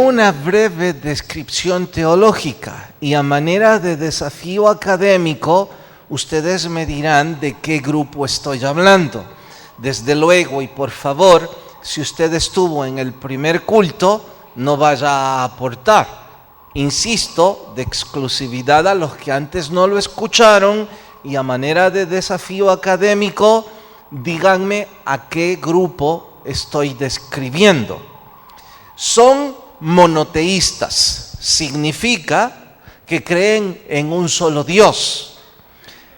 una breve descripción teológica y a manera de desafío académico, ustedes me dirán de qué grupo estoy hablando. Desde luego, y por favor, si usted estuvo en el primer culto, no vaya a aportar. Insisto, de exclusividad a los que antes no lo escucharon y a manera de desafío académico, díganme a qué grupo estoy describiendo. Son monoteístas, significa que creen en un solo Dios.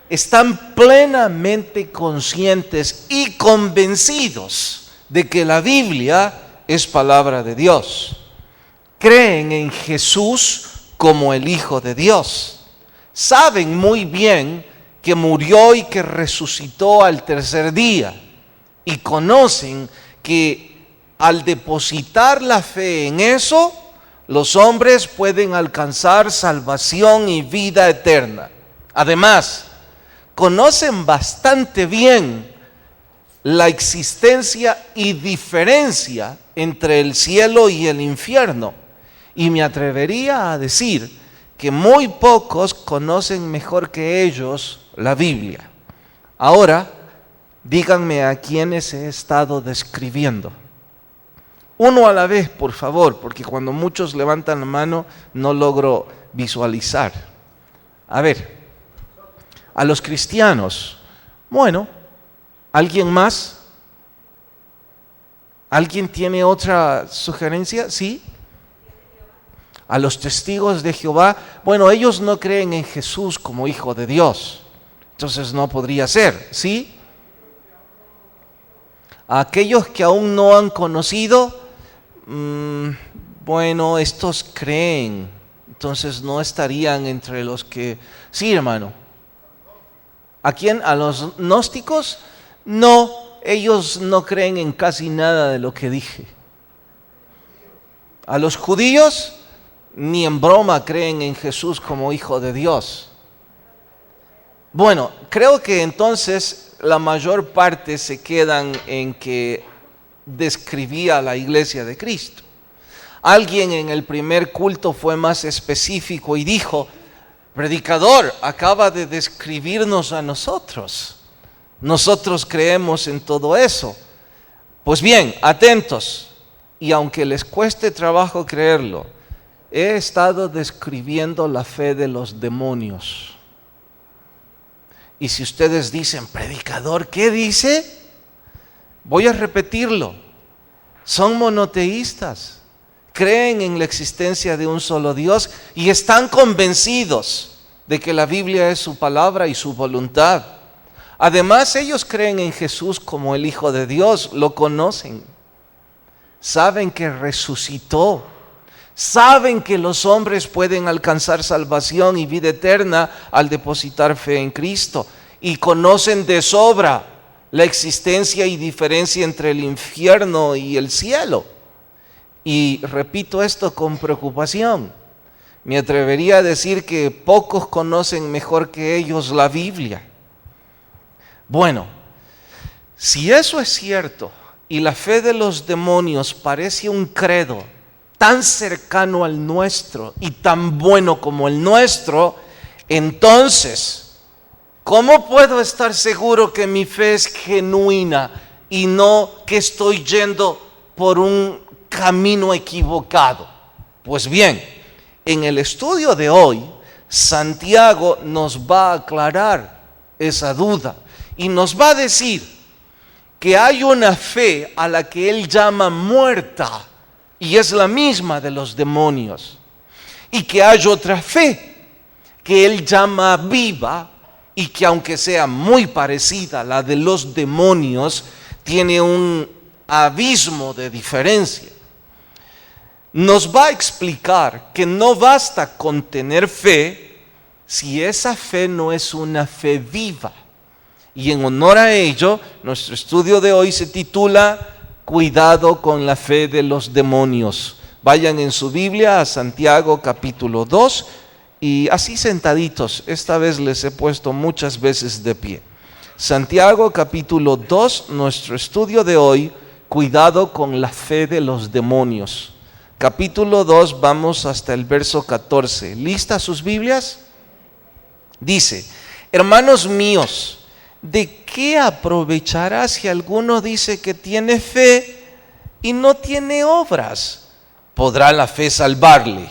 Están plenamente conscientes y convencidos de que la Biblia es palabra de Dios. Creen en Jesús como el Hijo de Dios. Saben muy bien que murió y que resucitó al tercer día. Y conocen que al depositar la fe en eso, los hombres pueden alcanzar salvación y vida eterna. Además, conocen bastante bien la existencia y diferencia entre el cielo y el infierno. Y me atrevería a decir que muy pocos conocen mejor que ellos la Biblia. Ahora, díganme a quiénes he estado describiendo. Uno a la vez, por favor, porque cuando muchos levantan la mano no logro visualizar. A ver, a los cristianos. Bueno, ¿alguien más? ¿Alguien tiene otra sugerencia? ¿Sí? A los testigos de Jehová. Bueno, ellos no creen en Jesús como Hijo de Dios. Entonces no podría ser, ¿sí? A aquellos que aún no han conocido, bueno, estos creen. Entonces no estarían entre los que... Sí, hermano. ¿A quién? ¿A los gnósticos? No, ellos no creen en casi nada de lo que dije. ¿A los judíos? Ni en broma creen en Jesús como Hijo de Dios. Bueno, creo que entonces la mayor parte se quedan en que describía la iglesia de Cristo. Alguien en el primer culto fue más específico y dijo: predicador, acaba de describirnos a nosotros. Nosotros creemos en todo eso. Pues bien, atentos. Y aunque les cueste trabajo creerlo, he estado describiendo la fe de los demonios. Y si ustedes dicen: predicador, ¿qué dice? Voy a repetirlo. Son monoteístas. Creen en la existencia de un solo Dios y están convencidos de que la Biblia es su palabra y su voluntad. Además, ellos creen en Jesús como el Hijo de Dios, lo conocen. Saben que resucitó. Saben que los hombres pueden alcanzar salvación y vida eterna al depositar fe en Cristo. Y conocen de sobra la existencia y diferencia entre el infierno y el cielo. Y repito esto con preocupación. Me atrevería a decir que pocos conocen mejor que ellos la Biblia. Bueno, si eso es cierto y la fe de los demonios parece un credo tan cercano al nuestro y tan bueno como el nuestro, entonces, ¿cómo puedo estar seguro que mi fe es genuina y no que estoy yendo por un camino equivocado? Pues bien, en el estudio de hoy, Santiago nos va a aclarar esa duda y nos va a decir que hay una fe a la que él llama muerta y es la misma de los demonios, y que hay otra fe que él llama viva y que, aunque sea muy parecida a la de los demonios, tiene un abismo de diferencia. Nos va a explicar que no basta con tener fe si esa fe no es una fe viva. Y en honor a ello, nuestro estudio de hoy se titula Cuidado con la fe de los demonios. Vayan en su Biblia a Santiago capítulo 2 y así sentaditos, esta vez les he puesto muchas veces de pie. Santiago capítulo 2, nuestro estudio de hoy, cuidado con la fe de los demonios. capítulo 2, vamos hasta el verso 14. ¿Listas sus Biblias? Dice: hermanos míos, ¿de qué aprovechará si alguno dice que tiene fe y no tiene obras? ¿Podrá la fe salvarle?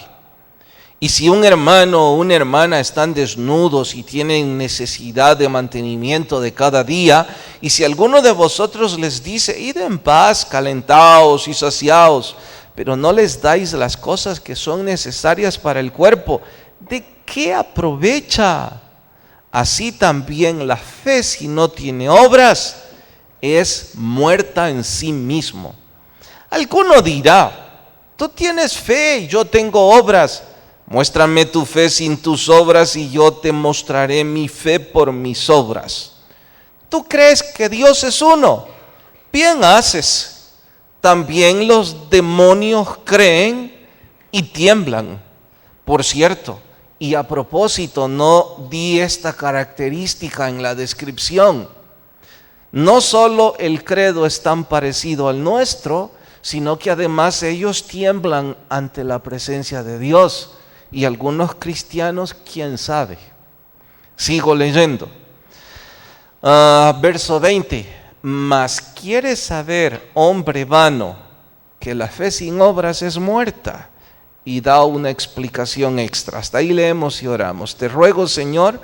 Y si un hermano o una hermana están desnudos y tienen necesidad de mantenimiento de cada día, y si alguno de vosotros les dice: id en paz, calentaos y saciaos, pero no les dais las cosas que son necesarias para el cuerpo, ¿de qué aprovecha? Así también la fe, si no tiene obras, es muerta en sí mismo. Alguno dirá: tú tienes fe y yo tengo obras. Muéstrame tu fe sin tus obras y yo te mostraré mi fe por mis obras. ¿Tú crees que Dios es uno? Bien haces. También los demonios creen y tiemblan. Por cierto, y a propósito, no di esta característica en la descripción. No solo el credo es tan parecido al nuestro, sino que además ellos tiemblan ante la presencia de Dios. Y algunos cristianos, quién sabe. Sigo leyendo. Verso 20. Mas quieres saber, hombre vano, que la fe sin obras es muerta. Y da una explicación extra. Hasta ahí leemos y oramos. Te ruego, Señor,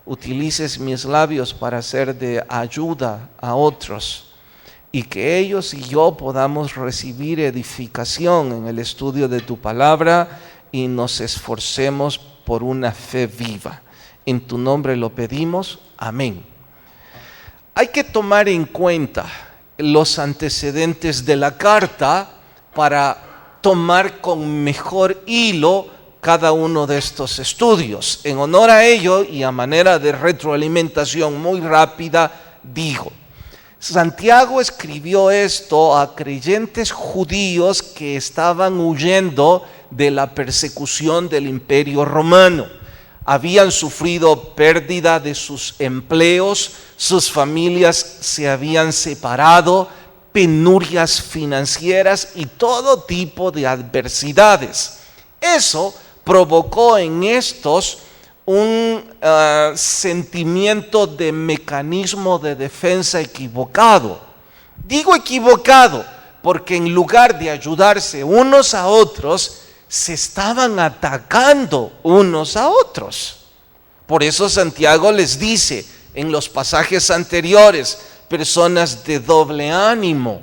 utilices mis labios para ser de ayuda a otros, y que ellos y yo podamos recibir edificación en el estudio de tu palabra, y nos esforcemos por una fe viva. En tu nombre lo pedimos. Amén. Hay que tomar en cuenta los antecedentes de la carta para tomar con mejor hilo cada uno de estos estudios. En honor a ello y a manera de retroalimentación muy rápida, digo: Santiago escribió esto a creyentes judíos que estaban huyendo de la persecución del Imperio Romano. Habían sufrido pérdida de sus empleos, sus familias se habían separado, penurias financieras y todo tipo de adversidades. Eso provocó en estos un sentimiento de mecanismo de defensa equivocado. Digo equivocado porque en lugar de ayudarse unos a otros, se estaban atacando unos a otros. Por eso Santiago les dice en los pasajes anteriores: personas de doble ánimo.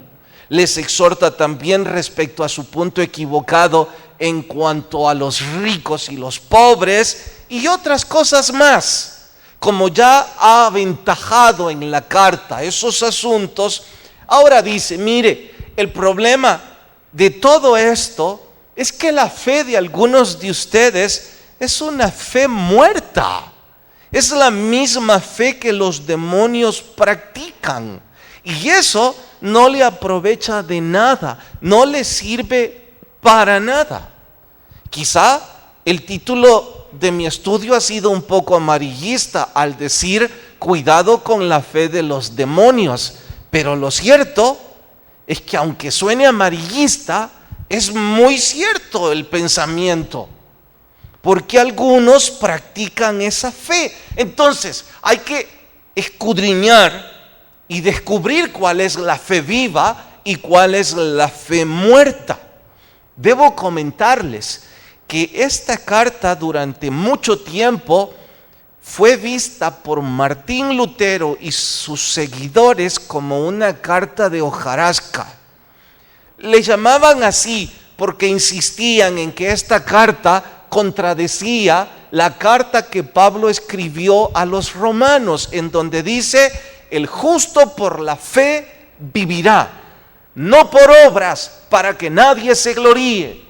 Les exhorta también respecto a su punto equivocado en cuanto a los ricos y los pobres y otras cosas más. Como ya ha aventajado en la carta esos asuntos, ahora dice: mire, el problema de todo esto es que la fe de algunos de ustedes es una fe muerta. Es la misma fe que los demonios practican. Y eso no le aprovecha de nada, no le sirve para nada. Quizá el título de mi estudio ha sido un poco amarillista al decir: cuidado con la fe de los demonios. Pero lo cierto es que aunque suene amarillista, es muy cierto el pensamiento, porque algunos practican esa fe. Entonces hay que escudriñar y descubrir cuál es la fe viva y cuál es la fe muerta. Debo comentarles que esta carta durante mucho tiempo fue vista por Martín Lutero y sus seguidores como una carta de hojarasca. Le llamaban así porque insistían en que esta carta contradecía la carta que Pablo escribió a los romanos, en donde dice: el justo por la fe vivirá, no por obras, para que nadie se gloríe.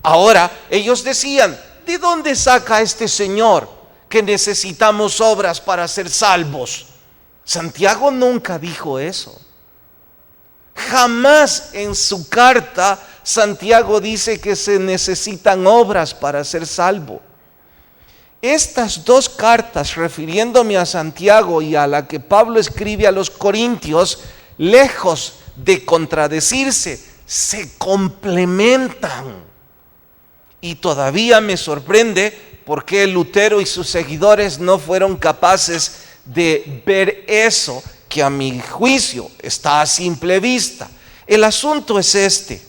Ahora ellos decían: ¿de dónde saca este señor que necesitamos obras para ser salvos? Santiago nunca dijo eso. Jamás en su carta Santiago dice que se necesitan obras para ser salvo. Estas dos cartas, refiriéndome a Santiago y a la que Pablo escribe a los Corintios, lejos de contradecirse, se complementan. Y todavía me sorprende por qué Lutero y sus seguidores no fueron capaces de ver eso, que a mi juicio está a simple vista. El asunto es este: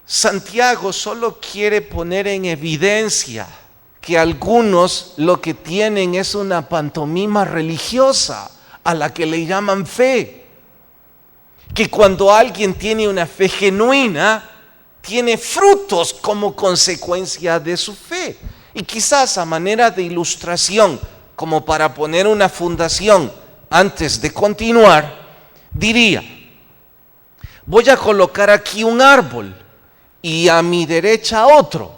Santiago solo quiere poner en evidencia que algunos lo que tienen es una pantomima religiosa a la que le llaman fe. Que cuando alguien tiene una fe genuina, tiene frutos como consecuencia de su fe. Y quizás a manera de ilustración, como para poner una fundación antes de continuar, diría: voy a colocar aquí un árbol y a mi derecha otro.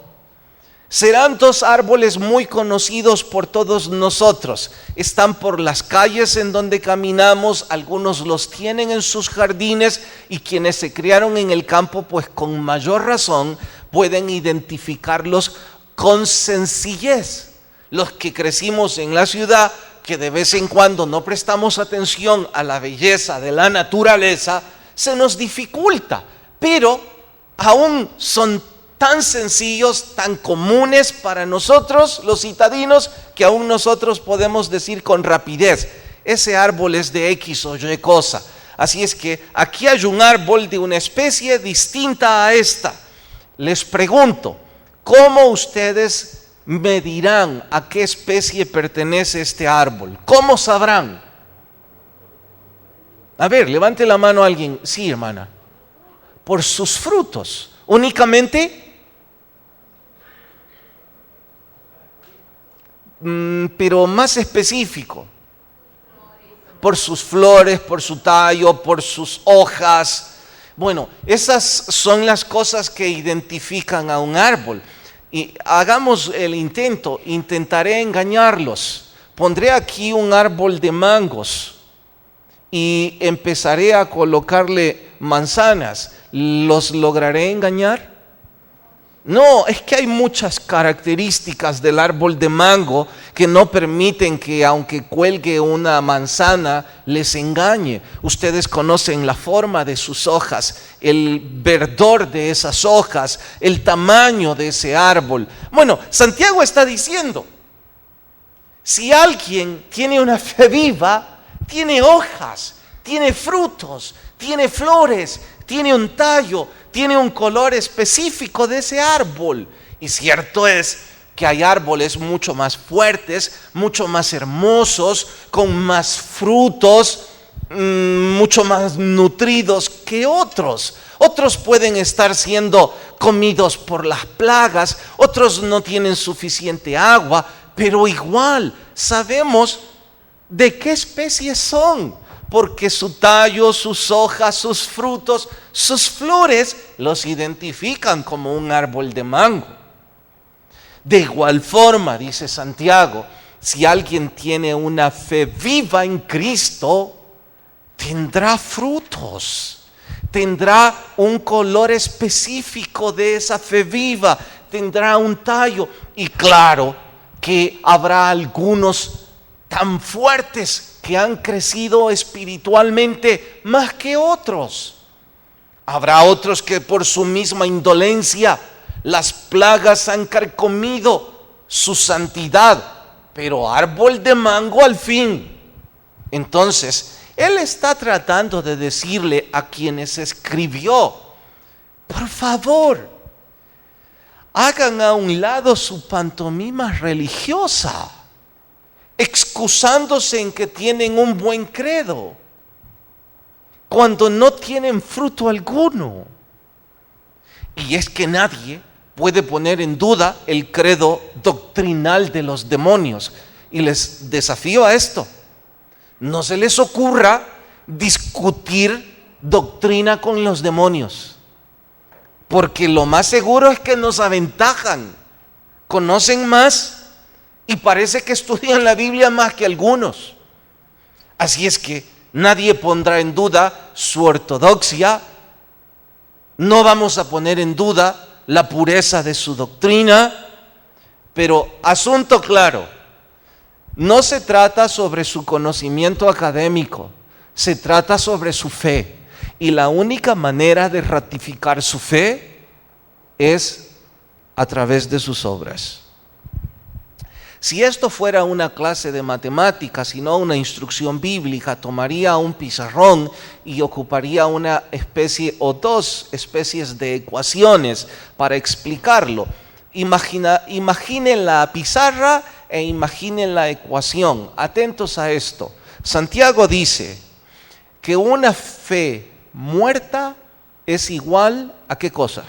Serán dos árboles muy conocidos por todos nosotros. Están por las calles en donde caminamos, algunos los tienen en sus jardines, y quienes se criaron en el campo, pues con mayor razón pueden identificarlos con sencillez. Los que crecimos en la ciudad, que de vez en cuando no prestamos atención a la belleza de la naturaleza, se nos dificulta, pero aún son tan sencillos, tan comunes para nosotros los citadinos, que aún nosotros podemos decir con rapidez: ese árbol es de X o Y cosa. Así es que aquí hay un árbol de una especie distinta a esta. Les pregunto, ¿cómo ustedes me dirán a qué especie pertenece este árbol? ¿Cómo sabrán? A ver, levante la mano alguien. Sí, hermana. Por sus frutos. Únicamente. Pero más específico: por sus flores, por su tallo, por sus hojas. Bueno, esas son las cosas que identifican a un árbol. Y hagamos el intento, intentaré engañarlos. Pondré aquí un árbol de mangos y empezaré a colocarle manzanas. ¿Los lograré engañar? No, es que hay muchas características del árbol de mango que no permiten que, aunque cuelgue una manzana, les engañe. Ustedes conocen la forma de sus hojas, el verdor de esas hojas, el tamaño de ese árbol. Bueno, Santiago está diciendo: si alguien tiene una fe viva, tiene hojas, tiene frutos, tiene flores, tiene un tallo, tiene un color específico de ese árbol. Y cierto es que hay árboles mucho más fuertes, mucho más hermosos, con más frutos, mucho más nutridos que otros. Otros pueden estar siendo comidos por las plagas, otros no tienen suficiente agua, pero igual sabemos de qué especies son, porque su tallo, sus hojas, sus frutos, sus flores los identifican como un árbol de mango. De igual forma, dice Santiago, si alguien tiene una fe viva en Cristo, tendrá frutos, tendrá un color específico de esa fe viva, tendrá un tallo, y claro que habrá algunos tan fuertes que han crecido espiritualmente más que otros. Habrá otros que por su misma indolencia las plagas han carcomido su santidad, pero árbol de mango al fin. Entonces, él está tratando de decirle a quienes escribió: por favor, hagan a un lado su pantomima religiosa, excusándose en que tienen un buen credo, cuando no tienen fruto alguno. Y es que nadie puede poner en duda el credo doctrinal de los demonios. Y les desafío a esto: no se les ocurra discutir doctrina con los demonios, porque lo más seguro es que nos aventajan, conocen más y parece que estudian la Biblia más que algunos. Así es que nadie pondrá en duda su ortodoxia, no vamos a poner en duda la pureza de su doctrina, pero asunto claro, no se trata sobre su conocimiento académico, se trata sobre su fe. Y la única manera de ratificar su fe es a través de sus obras. Si esto fuera una clase de matemáticas y no una instrucción bíblica, tomaría un pizarrón y ocuparía una especie o dos especies de ecuaciones para explicarlo. Imaginen la pizarra e imaginen la ecuación. Atentos a esto. Santiago dice que una fe muerta es igual a ¿qué cosa?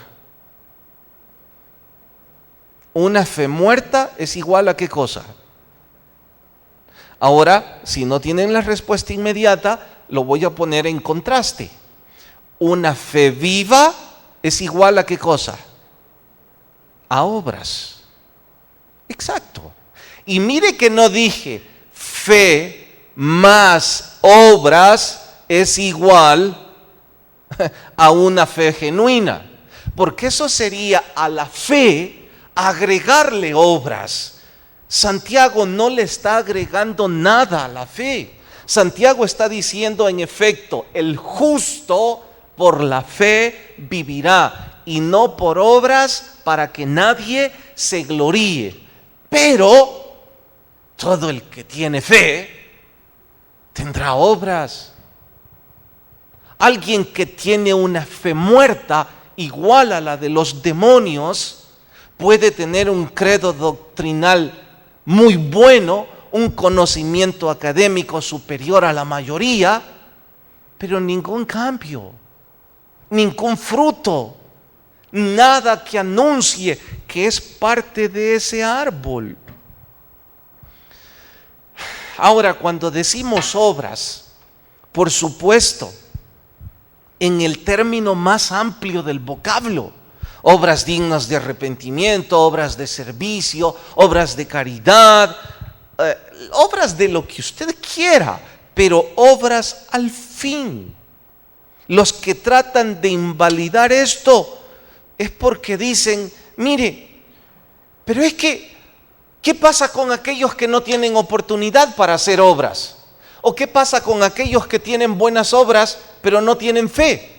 Una fe muerta es igual a ¿qué cosa? Ahora, si no tienen la respuesta inmediata, lo voy a poner en contraste. Una fe viva es igual a ¿qué cosa? A obras. Exacto. Y mire que no dije fe más obras es igual a una fe genuina, porque eso sería a la fe agregarle obras. Santiago no le está agregando nada a la fe. Santiago está diciendo, en efecto, el justo por la fe vivirá, y no por obras, para que nadie se gloríe. Pero todo el que tiene fe tendrá obras. Alguien que tiene una fe muerta igual a la de los demonios puede tener un credo doctrinal muy bueno, un conocimiento académico superior a la mayoría, pero ningún cambio, ningún fruto, nada que anuncie que es parte de ese árbol. Ahora, cuando decimos obras, por supuesto, en el término más amplio del vocablo, obras dignas de arrepentimiento, obras de servicio, obras de caridad, obras de lo que usted quiera, pero obras al fin. Los que tratan de invalidar esto es porque dicen, mire, pero es que, ¿qué pasa con aquellos que no tienen oportunidad para hacer obras? ¿O qué pasa con aquellos que tienen buenas obras pero no tienen fe?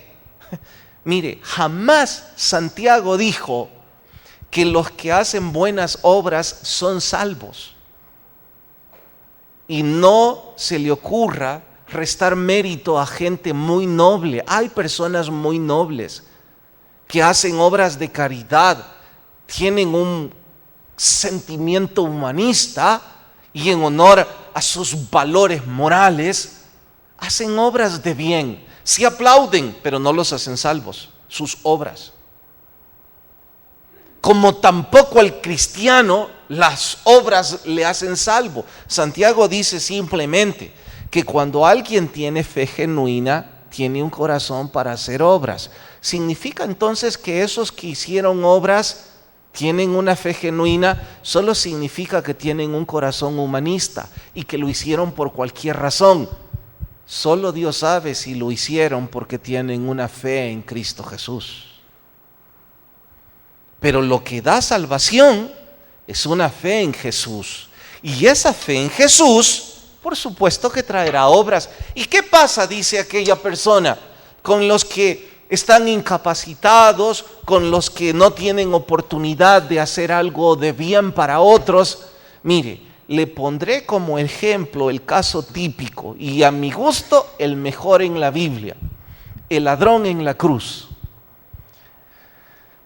Mire, jamás Santiago dijo que los que hacen buenas obras son salvos. Y no se le ocurra restar mérito a gente muy noble. Hay personas muy nobles que hacen obras de caridad, tienen un sentimiento humanista y en honor a sus valores morales, hacen obras de bien. Sí aplauden, pero no los hacen salvos, sus obras. Como tampoco al cristiano las obras le hacen salvo. Santiago dice simplemente que cuando alguien tiene fe genuina, tiene un corazón para hacer obras. ¿Significa entonces que esos que hicieron obras tienen una fe genuina? Solo significa que tienen un corazón humanista y que lo hicieron por cualquier razón. Solo Dios sabe si lo hicieron porque tienen una fe en Cristo Jesús. Pero lo que da salvación es una fe en Jesús. Y esa fe en Jesús, por supuesto que traerá obras. ¿Y qué pasa, dice aquella persona, con los que están incapacitados, con los que no tienen oportunidad de hacer algo de bien para otros? Mire, le pondré como ejemplo el caso típico y a mi gusto el mejor en la Biblia, el ladrón en la cruz.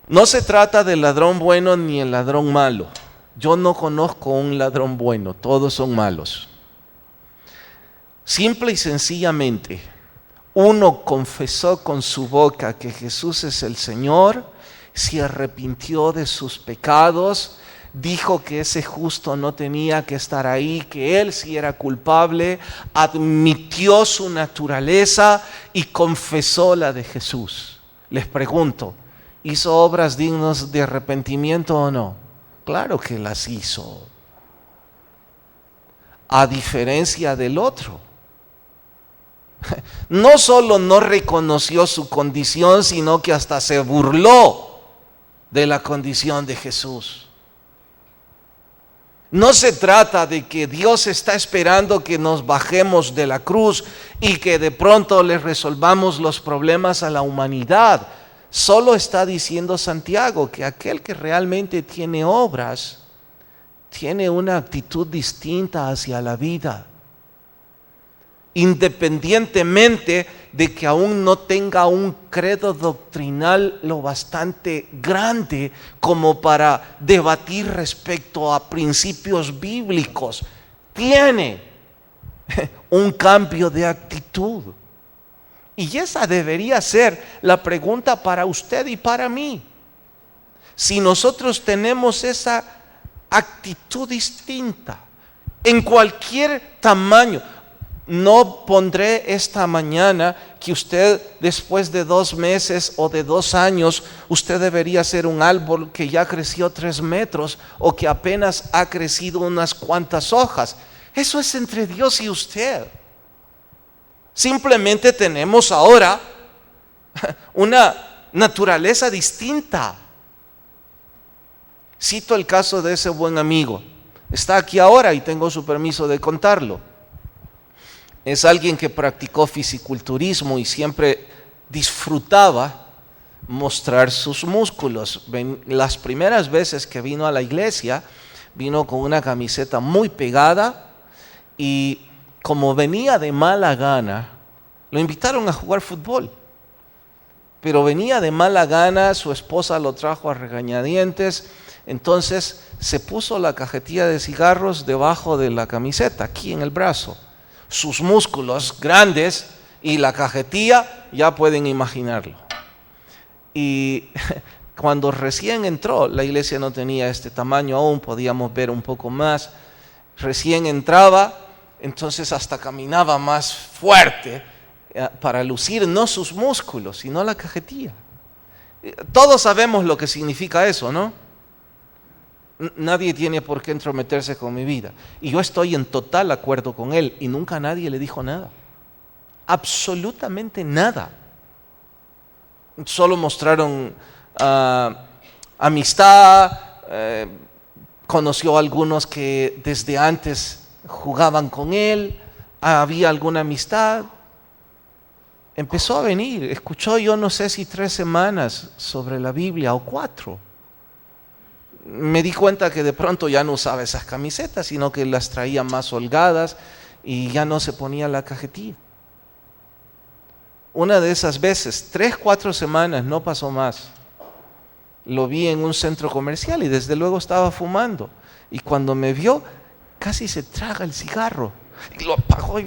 No se trata del ladrón bueno ni el ladrón malo. Yo no conozco un ladrón bueno, todos son malos. Simple y sencillamente, uno confesó con su boca que Jesús es el Señor, se arrepintió de sus pecados, dijo que ese justo no tenía que estar ahí, que él sí era culpable, admitió su naturaleza y confesó la de Jesús. Les pregunto, ¿hizo obras dignas de arrepentimiento o no? Claro que las hizo. A diferencia del otro. No solo no reconoció su condición, sino que hasta se burló de la condición de Jesús. No se trata de que Dios está esperando que nos bajemos de la cruz y que de pronto le resolvamos los problemas a la humanidad. Solo está diciendo Santiago que aquel que realmente tiene obras tiene una actitud distinta hacia la vida, independientemente de que aún no tenga un credo doctrinal lo bastante grande como para debatir respecto a principios bíblicos. Tiene un cambio de actitud. Y esa debería ser la pregunta para usted y para mí. Si nosotros tenemos esa actitud distinta en cualquier tamaño. No pondré esta mañana que usted después de 2 meses o de 2 años, usted debería ser un árbol que ya creció 3 metros o que apenas ha crecido unas cuantas hojas. Eso es entre Dios y usted. Simplemente tenemos ahora una naturaleza distinta. Cito el caso de ese buen amigo. Está aquí ahora y tengo su permiso de contarlo. Es alguien que practicó fisiculturismo y siempre disfrutaba mostrar sus músculos. Las primeras veces que vino a la iglesia, vino con una camiseta muy pegada y como venía de mala gana, lo invitaron a jugar fútbol. Pero venía de mala gana, su esposa lo trajo a regañadientes, entonces se puso la cajetilla de cigarros debajo de la camiseta, aquí en el brazo. Sus músculos grandes y la cajetilla, ya pueden imaginarlo. Y cuando recién entró, la iglesia no tenía este tamaño aún, podíamos ver un poco más. Recién entraba, entonces hasta caminaba más fuerte para lucir no sus músculos, sino la cajetilla. Todos sabemos lo que significa eso, ¿no? Nadie tiene por qué entrometerse con mi vida. Y yo estoy en total acuerdo con él y nunca nadie le dijo nada. Absolutamente nada. Solo mostraron amistad, conoció a algunos que desde antes jugaban con él, había alguna amistad. Empezó a venir, escuchó yo no sé si 3 semanas sobre la Biblia o 4. Me di cuenta que de pronto ya no usaba esas camisetas, sino que las traía más holgadas y ya no se ponía la cajetilla. Una de esas veces, 3-4 semanas, no pasó más. Lo vi en un centro comercial y desde luego estaba fumando. Y cuando me vio, casi se traga el cigarro. Y lo apagó,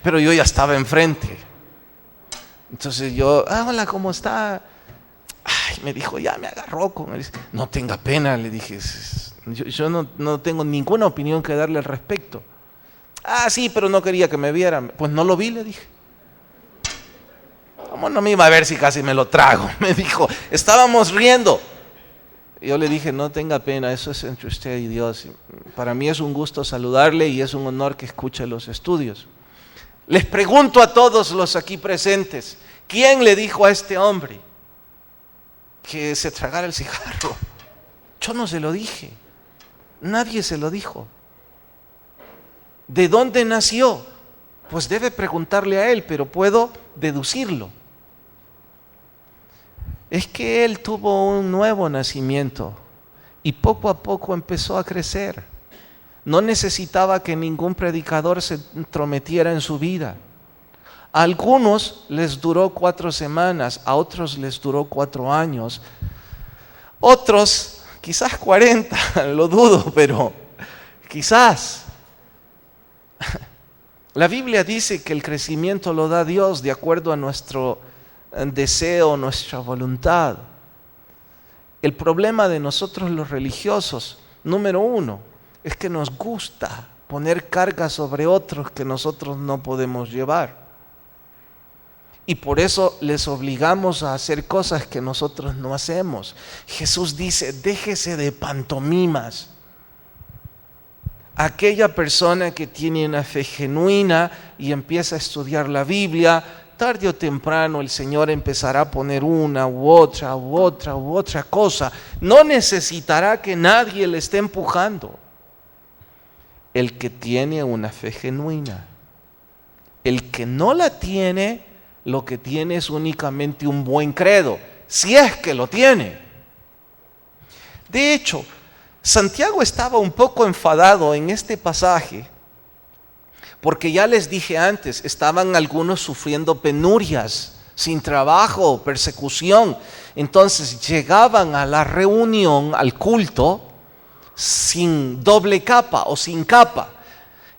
pero yo ya estaba enfrente. Entonces yo, hola, ¿cómo está? Ay, me dijo, ya me agarró con él. No tenga pena, le dije. Yo no tengo ninguna opinión que darle al respecto. Sí, pero no quería que me vieran. Pues no lo vi, le dije. ¿Cómo no me iba a ver si casi me lo trago? Me dijo, estábamos riendo. Yo le dije, no tenga pena, eso es entre usted y Dios. Para mí es un gusto saludarle y es un honor que escuche los estudios. Les pregunto a todos los aquí presentes, ¿quién le dijo a este hombre que se tragara el cigarro? Yo no se lo dije, nadie se lo dijo. ¿De dónde nació? Pues debe preguntarle a él, pero puedo deducirlo. Es que él tuvo un nuevo nacimiento y poco a poco empezó a crecer. No necesitaba que ningún predicador se entrometiera en su vida. A algunos les duró 4 semanas, a otros les duró 4 años, otros quizás 40, lo dudo, pero quizás. La Biblia dice que el crecimiento lo da Dios de acuerdo a nuestro deseo, nuestra voluntad. El problema de nosotros los religiosos, número 1, es que nos gusta poner carga sobre otros que nosotros no podemos llevar. Y por eso les obligamos a hacer cosas que nosotros no hacemos. Jesús dice, déjese de pantomimas. Aquella persona que tiene una fe genuina y empieza a estudiar la Biblia, tarde o temprano el Señor empezará a poner una u otra cosa. No necesitará que nadie le esté empujando. El que tiene una fe genuina. El que no la tiene, lo que tiene es únicamente un buen credo, si es que lo tiene. De hecho, Santiago estaba un poco enfadado en este pasaje, porque ya les dije antes, estaban algunos sufriendo penurias, sin trabajo, persecución. Entonces llegaban a la reunión, al culto, sin doble capa o sin capa.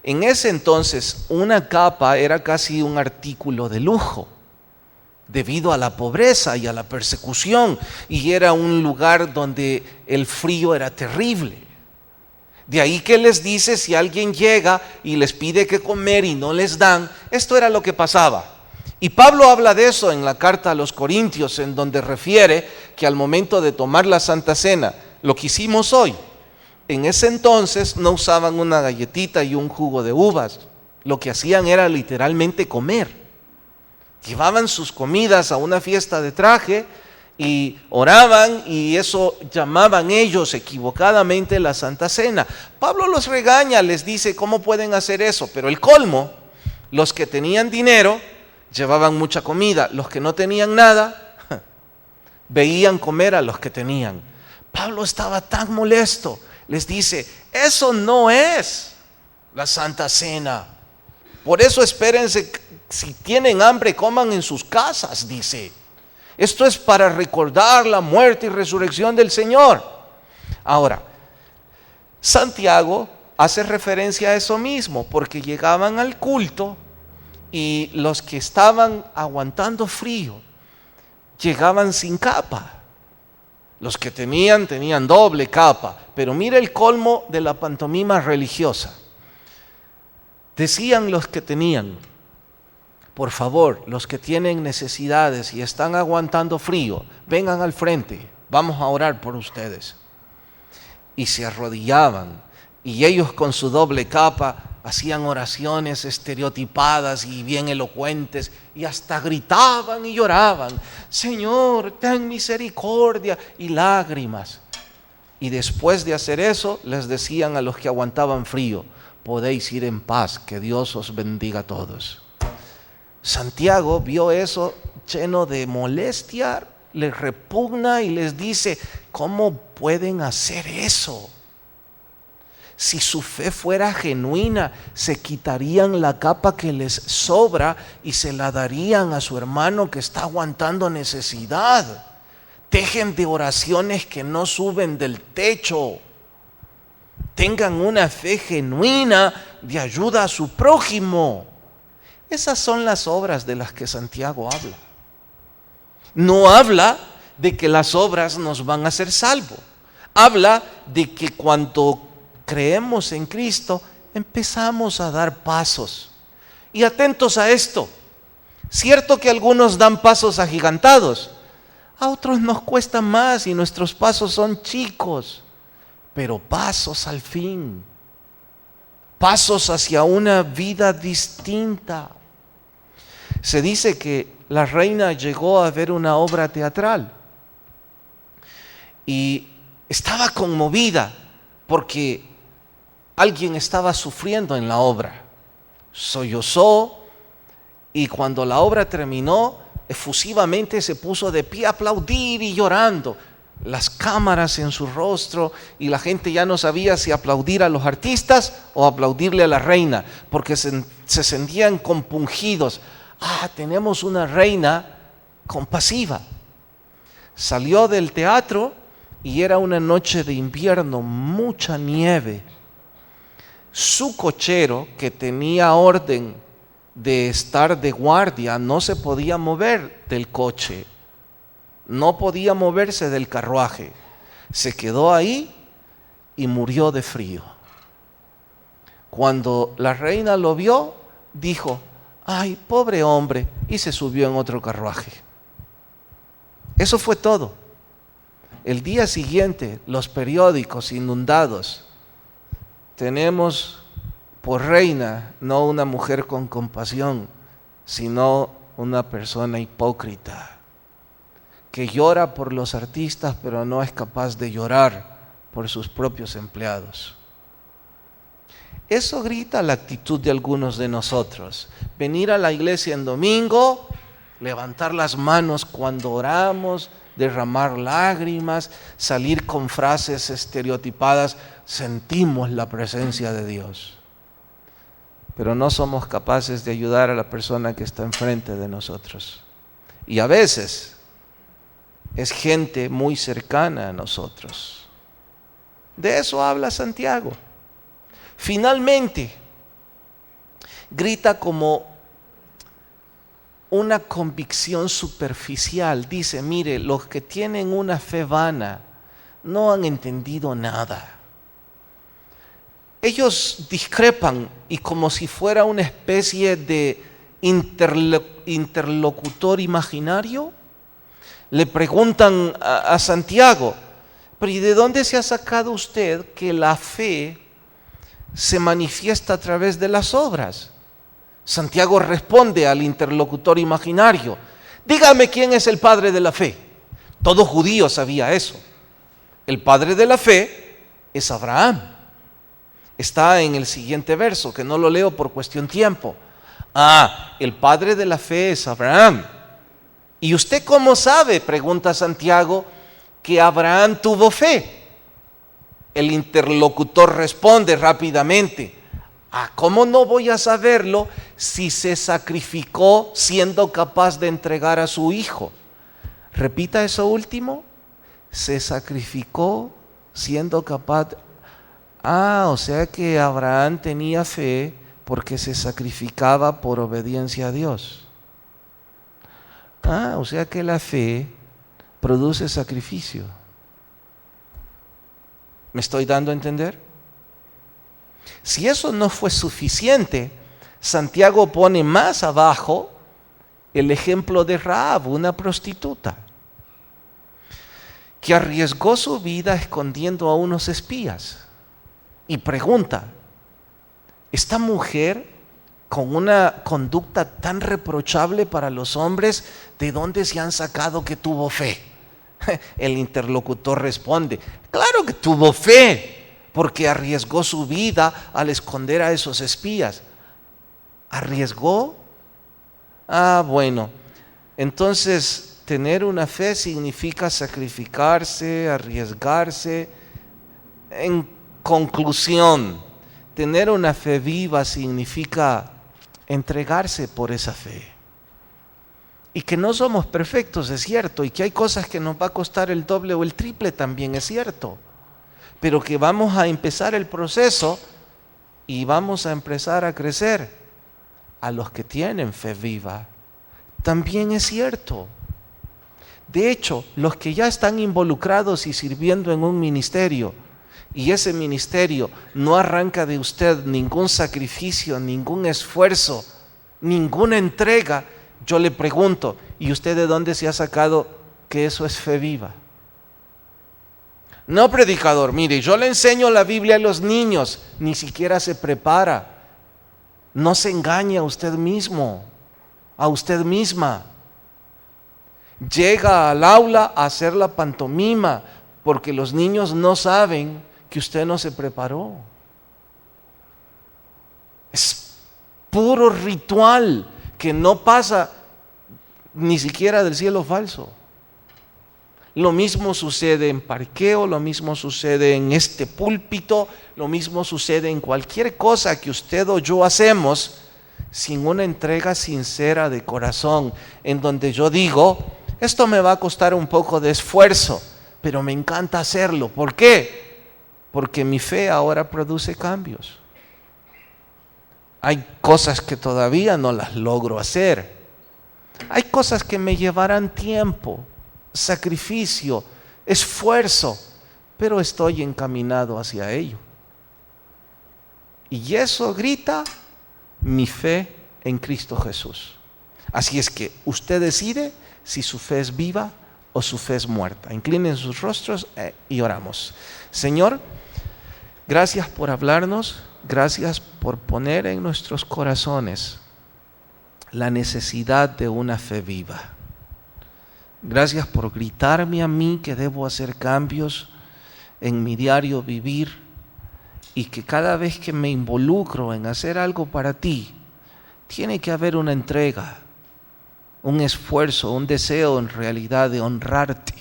En ese entonces una capa era casi un artículo de lujo, debido a la pobreza y a la persecución, y era un lugar donde el frío era terrible. De ahí que les dice, si alguien llega y les pide que comer y no les dan, esto era lo que pasaba. Y Pablo habla de eso en la carta a los Corintios, en donde refiere que al momento de tomar la Santa Cena, lo que hicimos hoy, en ese entonces no usaban una galletita y un jugo de uvas. Lo que hacían era literalmente comer. Llevaban sus comidas a una fiesta de traje y oraban, y eso llamaban ellos equivocadamente la Santa Cena. Pablo los regaña, les dice cómo pueden hacer eso, pero el colmo, los que tenían dinero llevaban mucha comida, los que no tenían nada veían comer a los que tenían. Pablo estaba tan molesto, les dice, eso no es la Santa Cena. Por eso espérense, si tienen hambre coman en sus casas, dice. Esto es para recordar la muerte y resurrección del Señor. Ahora, Santiago hace referencia a eso mismo, porque llegaban al culto y los que estaban aguantando frío llegaban sin capa. Los que tenían doble capa. Pero mira el colmo de la pantomima religiosa. Decían los que tenían, por favor, los que tienen necesidades y están aguantando frío, vengan al frente, vamos a orar por ustedes. Y se arrodillaban, y ellos con su doble capa hacían oraciones estereotipadas y bien elocuentes, y hasta gritaban y lloraban, Señor, ten misericordia, y lágrimas. Y después de hacer eso, les decían a los que aguantaban frío, podéis ir en paz, que Dios os bendiga a todos. Santiago vio eso lleno de molestia, les repugna y les dice, ¿cómo pueden hacer eso? Si su fe fuera genuina, se quitarían la capa que les sobra y se la darían a su hermano que está aguantando necesidad. Dejen de oraciones que no suben del techo. Tengan una fe genuina de ayuda a su prójimo. Esas son las obras de las que Santiago habla. No habla de que las obras nos van a hacer salvos. Habla de que cuando creemos en Cristo, empezamos a dar pasos. Y atentos a esto, cierto que algunos dan pasos agigantados, a otros nos cuesta más y nuestros pasos son chicos, pero pasos al fin, pasos hacia una vida distinta. Se dice que la reina llegó a ver una obra teatral y estaba conmovida porque alguien estaba sufriendo en la obra. Sollozó y cuando la obra terminó, efusivamente se puso de pie a aplaudir y llorando. Las cámaras en su rostro y la gente ya no sabía si aplaudir a los artistas o aplaudirle a la reina, porque se sentían compungidos. Tenemos una reina compasiva. Salió del teatro y era una noche de invierno, mucha nieve. Su cochero, que tenía orden de estar de guardia, no se podía mover del coche, no podía moverse del carruaje. Se quedó ahí y murió de frío. Cuando la reina lo vio, dijo, ay, pobre hombre, y se subió en otro carruaje. Eso fue todo. El día siguiente, los periódicos inundados. Tenemos por reina no una mujer con compasión, sino una persona hipócrita, que llora por los artistas, pero no es capaz de llorar por sus propios empleados. Eso grita la actitud de algunos de nosotros. Venir a la iglesia en domingo, levantar las manos cuando oramos, derramar lágrimas, salir con frases estereotipadas, sentimos la presencia de Dios. Pero no somos capaces de ayudar a la persona que está enfrente de nosotros. Y a veces es gente muy cercana a nosotros. De eso habla Santiago. Finalmente, grita como una convicción superficial. Dice, mire, los que tienen una fe vana no han entendido nada. Ellos discrepan y como si fuera una especie de interlocutor imaginario, le preguntan a Santiago, pero ¿y de dónde se ha sacado usted que la fe se manifiesta a través de las obras? Santiago responde al interlocutor imaginario, dígame quién es el padre de la fe. Todo judío sabía eso. El padre de la fe es Abraham. Está en el siguiente verso, que no lo leo por cuestión de tiempo. El padre de la fe es Abraham. ¿Y usted cómo sabe, pregunta Santiago, que Abraham tuvo fe? El interlocutor responde rápidamente, ¿cómo no voy a saberlo si se sacrificó siendo capaz de entregar a su hijo? Repita eso último, se sacrificó siendo capaz. O sea que Abraham tenía fe porque se sacrificaba por obediencia a Dios. O sea que la fe produce sacrificio. ¿Me estoy dando a entender? Si eso no fue suficiente, Santiago pone más abajo el ejemplo de Rahab, una prostituta, que arriesgó su vida escondiendo a unos espías. Y pregunta, ¿esta mujer con una conducta tan reprochable para los hombres, de dónde se han sacado que tuvo fe? El interlocutor responde, claro que tuvo fe, porque arriesgó su vida al esconder a esos espías. ¿Arriesgó? Bueno, entonces tener una fe significa sacrificarse, arriesgarse. En conclusión, tener una fe viva significa entregarse por esa fe. Y que no somos perfectos, es cierto, y que hay cosas que nos va a costar el doble o el triple, también es cierto. Pero que vamos a empezar el proceso y vamos a empezar a crecer. A los que tienen fe viva, también es cierto. De hecho, los que ya están involucrados y sirviendo en un ministerio, y ese ministerio no arranca de usted ningún sacrificio, ningún esfuerzo, ninguna entrega, yo le pregunto, ¿y usted de dónde se ha sacado que eso es fe viva? No, predicador, mire, yo le enseño la Biblia a los niños, ni siquiera se prepara. No se engañe a usted mismo, a usted misma. Llega al aula a hacer la pantomima, porque los niños no saben que usted no se preparó. Es puro ritual que no pasa ni siquiera del cielo falso. Lo mismo sucede en parqueo, lo mismo sucede en este púlpito, lo mismo sucede en cualquier cosa que usted o yo hacemos sin una entrega sincera de corazón, en donde yo digo, esto me va a costar un poco de esfuerzo, pero me encanta hacerlo. ¿Por qué? Porque mi fe ahora produce cambios. Hay cosas que todavía no las logro hacer. Hay cosas que me llevarán tiempo, sacrificio, esfuerzo, pero estoy encaminado hacia ello. Y eso grita mi fe en Cristo Jesús. Así es que usted decide si su fe es viva o su fe es muerta. Inclinen sus rostros y oramos. Señor, gracias por hablarnos, gracias por poner en nuestros corazones la necesidad de una fe viva. Gracias por gritarme a mí que debo hacer cambios en mi diario vivir y que cada vez que me involucro en hacer algo para ti, tiene que haber una entrega. un esfuerzo, un deseo en realidad de honrarte.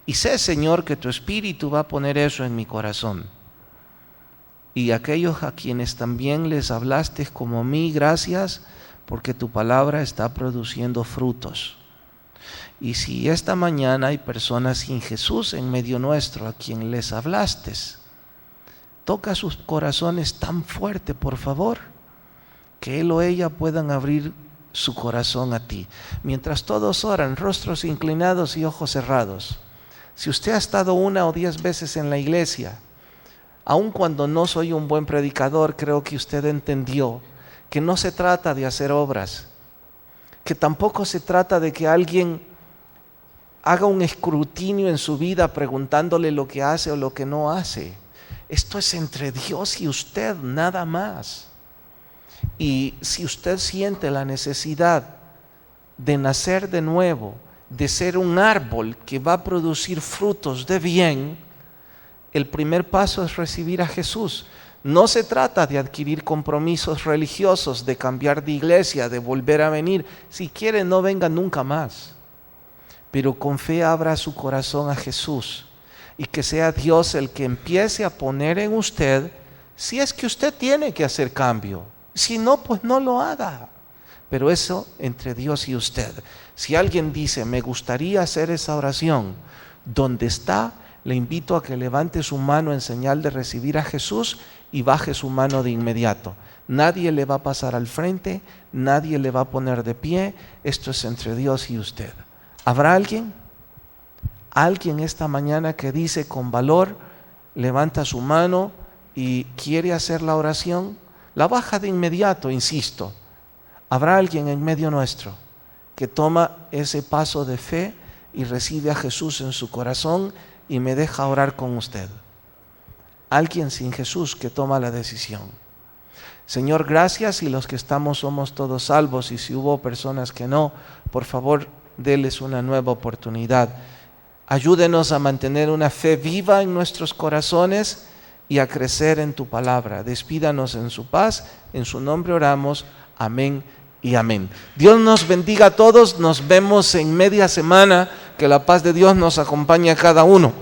Y sé, Señor, que tu Espíritu va a poner eso en mi corazón. Y aquellos a quienes también les hablaste como a mí, gracias, porque tu palabra está produciendo frutos. Y si esta mañana hay personas sin Jesús en medio nuestro a quien les hablaste, toca sus corazones tan fuerte, por favor, que él o ella puedan abrir su corazón a ti. Mientras todos oran, rostros inclinados y ojos cerrados. Si usted ha estado 1 o 10 veces en la iglesia, aun cuando no soy un buen predicador, creo que usted entendió que no se trata de hacer obras, que tampoco se trata de que alguien haga un escrutinio en su vida preguntándole lo que hace o lo que no hace. Esto es entre Dios y usted, nada más. Y si usted siente la necesidad de nacer de nuevo, de ser un árbol que va a producir frutos de bien, el primer paso es recibir a Jesús. No se trata de adquirir compromisos religiosos, de cambiar de iglesia, de volver a venir. Si quiere, no venga nunca más. Pero con fe abra su corazón a Jesús y que sea Dios el que empiece a poner en usted, si es que usted tiene que hacer cambio. Si no, pues no lo haga. Pero eso entre Dios y usted. Si alguien dice, me gustaría hacer esa oración, donde está, le invito a que levante su mano en señal de recibir a Jesús y baje su mano de inmediato. Nadie le va a pasar al frente, nadie le va a poner de pie. Esto es entre Dios y usted. ¿Habrá alguien? Alguien esta mañana que dice con valor, levanta su mano y quiere hacer la oración, la baja de inmediato, insisto. ¿Habrá alguien en medio nuestro que toma ese paso de fe y recibe a Jesús en su corazón y me deja orar con usted? Alguien sin Jesús que toma la decisión. Señor, gracias, y los que estamos somos todos salvos, y si hubo personas que no, por favor, déles una nueva oportunidad. Ayúdenos a mantener una fe viva en nuestros corazones y a crecer en tu palabra. Despídanos en su paz, en su nombre oramos. Amén y amén. Dios nos bendiga a todos, nos vemos en media semana, que la paz de Dios nos acompañe a cada uno.